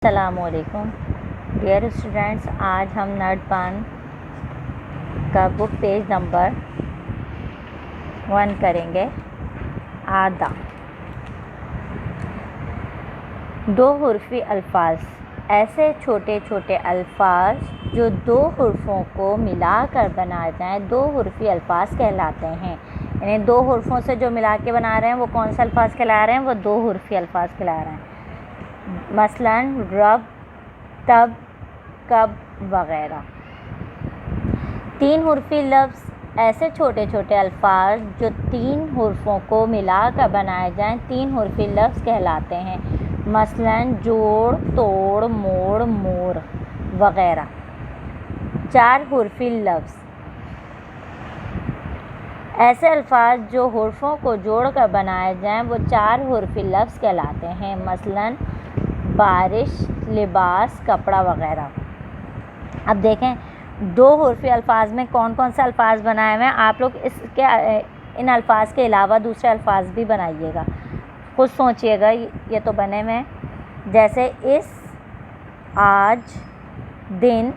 अस्सलामुअलैकुम dear students, आज हम नर्डपान का बुक पेज नंबर 1 करेंगे। आदा दो हुर्फ़ी अल्फाज, ऐसे छोटे छोटे अल्फाज जो दो हुर्फ़ों को मिलाकर बनाए जाएं दो हुर्फ़ी अल्फाज कहलाते हैं। यानी दो हुर्फ़ों से जो मिला के बना रहे हैं वो कौन सा अल्फाज कहला रहे हैं? वो दो हुर्फ़ी अल्फाज कहला रहे हैं। मसलन रब, तब, कब वगैरह। तीन हुर्फ़ी लफ्ज़, ऐसे छोटे छोटे अल्फाज जो तीन हुर्फ़ों को मिलाकर बनाए जाएं तीन हुर्फ़ी लफ्ज़ कहलाते हैं। मसलन जोड़, तोड़, मोड़, मोर वगैरह। चार हुर्फ़ी लफ्ज़, ऐसे अल्फाज जो हुर्फ़ों को जोड़कर बनाए जाएं वो चार हुर्फ़ी लफ्ज़ कहलाते हैं। मसलन बारिश, लिबास, कपड़ा वगैरह। अब देखें दो हुर्फ़ी अल्फाज में कौन कौन से अल्फाज बनाए हुए हैं। आप लोग इन अल्फाज के अलावा दूसरे अल्फाज भी बनाइएगा, खुद सोचिएगा। ये तो बने हुए हैं, जैसे इस, आज, दिन,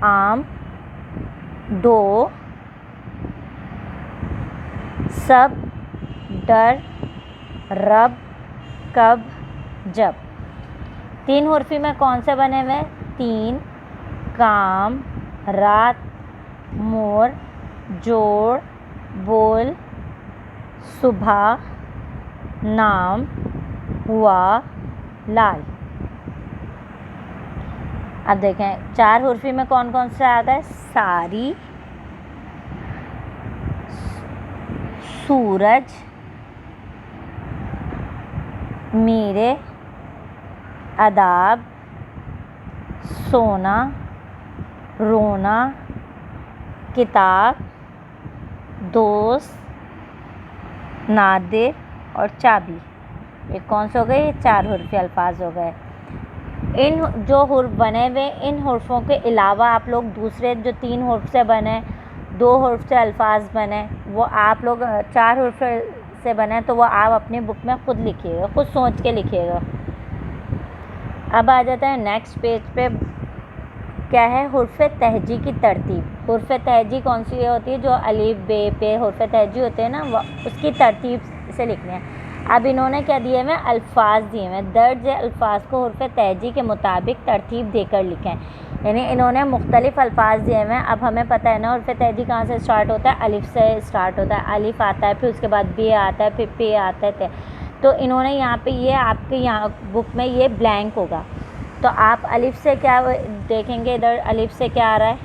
आम, दो, सब, डर, रब, कब, जब। तीन हुर्फ़ी में कौन से बने हुए? तीन, काम, रात, मोर, जोड़, बोल, सुबह, नाम, हुआ, लाल। अब देखें चार हुर्फ़ी में कौन कौन से आ गए? सारी, सूरज, मेरे, अदाब, सोना, रोना, किताब, दोस्त, नादिर और चाबी। ये कौन से हो गए? ये चार हुर्फ़ी अल्फाज हो गए। इन जो हुर्फ़ बने हुए इन हुर्फ़ों के अलावा आप लोग दूसरे जो तीन हुर्फ़ से बने, दो हुर्फ़ से अल्फाज बने, वो आप लोग चार हुर्फ़ से बने तो वो आप अपनी बुक में खुद लिखिएगा, खुद सोच के लिखिएगा। अब आ जाता है नेक्स्ट पेज पे, क्या है? हुर्फ़ तहजी की तरतीब। हुर्फ़ तहजी कौन सी होती है? जो अलिफ, बे, पे हुर्फ़ तहजी होते हैं ना, वो उसकी तरतीब से लिखने हैं। अब इन्होंने क्या दिए हुए? अल्फाज दिए हुए। दर्ज अल्फाज को हुर्फ़ तहजी के मुताबिक तरतीब देकर लिखें। यानी इन्होंने मुख्तलिफ़ अल्फाज दिए हुए हैं। अब हमें पता है ना हुर्फ़ तहजी कहाँ से स्टार्ट होता है? अलिफ से स्टार्ट होता है। अलिफ आता है, फिर उसके बाद बे आता है, फिर पे आता है। तो इन्होंने यहाँ पे ये आपके यहाँ बुक में ये ब्लैंक होगा, तो आप अलिफ से क्या देखेंगे? इधर अलिफ से क्या आ रहा है?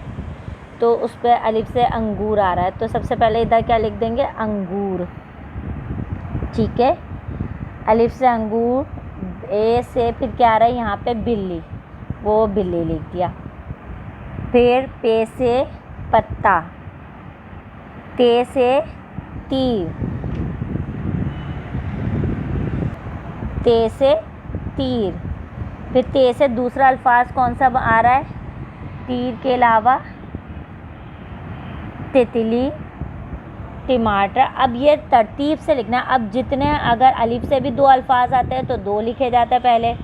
तो उस पर अलिफ से अंगूर आ रहा है, तो सबसे पहले इधर क्या लिख देंगे? अंगूर। ठीक है, अलिफ से अंगूर। ए से फिर क्या आ रहा है यहाँ पे? बिल्ली, वो बिल्ली लिख दिया। फिर पे से पत्ता, ते से तीर, ते से तीर। फिर ते से दूसरा अल्फाज कौन सा आ रहा है? तीर के अलावा तितली, टमाटर। अब ये तरतीब से लिखना। अब जितने अगर अलिफ से भी दो अल्फाज आते हैं तो दो लिखे जाते हैं पहले।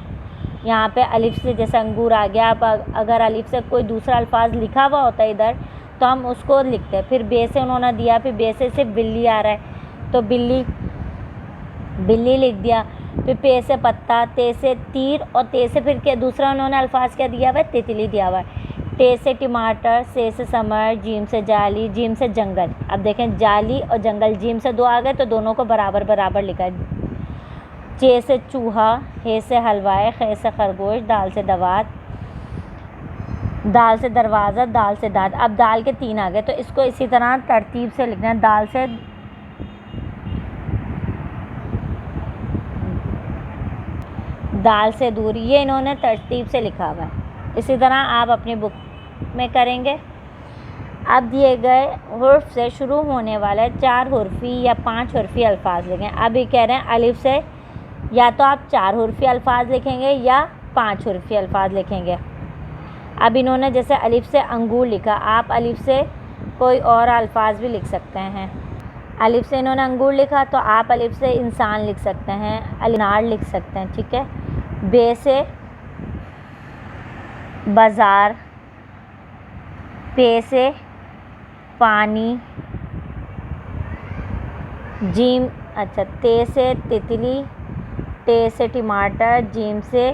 यहाँ पे अलिफ से जैसे अंगूर आ गया, अब अगर अलिफ से कोई दूसरा अल्फाज लिखा हुआ होता है इधर तो हम उसको लिखते हैं। फिर बे से उन्होंने दिया, फिर बे से सिर्फ बिल्ली आ रहा है तो बिल्ली, बिल्ली लिख दिया। फिर पे से पत्ता, ते से तीर और ते से फिर क्या दूसरा उन्होंने अल्फाज क्या दिया हुआ है? तितली दिया हुआ है। टे से टमाटर, से समर, जीम से जाली, जीम से जंगल। अब देखें जाली और जंगल, जीम से दो आ गए तो दोनों को बराबर बराबर लिखा है। चे से चूहा, हे से हलवाए, खे से खरगोश, दाल से दवात, दाल से दरवाज़ा, दाल से दाद। अब दाल के तीन आ गए तो इसको इसी तरह तरतीब से लिखना है। दाल से दूर, ये इन्होंने तरतीब से लिखा हुआ है। इसी तरह आप अपनी बुक में करेंगे। अब दिए गए हुर्फ़ से शुरू होने वाले चार हुर्फ़ी या पांच हुर्फ़ी अल्फाज लिखें। अब ये कह रहे हैं अलिफ से या तो आप चार हुर्फ़ी अल्फाज लिखेंगे या पांच हुर्फ़ी अल्फाज लिखेंगे। अब इन्होंने जैसे अलिफ से अंगूर लिखा, आप अलिफ से कोई और अल्फाज भी लिख सकते हैं। अलिफ से इन्होंने अंगूर लिखा तो आप अलिफ से इंसान लिख सकते हैं, अनार लिख सकते हैं। ठीक है। बे से बाज़ार, पे से पानी, जीम अच्छा ते से तितली, टे से टमाटर, जीम से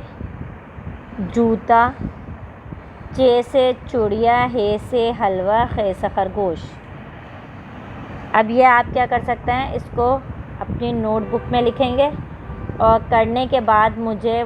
जूता, चे से चूड़िया, हे से हलवा, खे से खरगोश। अब ये आप क्या कर सकते हैं, इसको अपनी नोटबुक में लिखेंगे और करने के बाद मुझे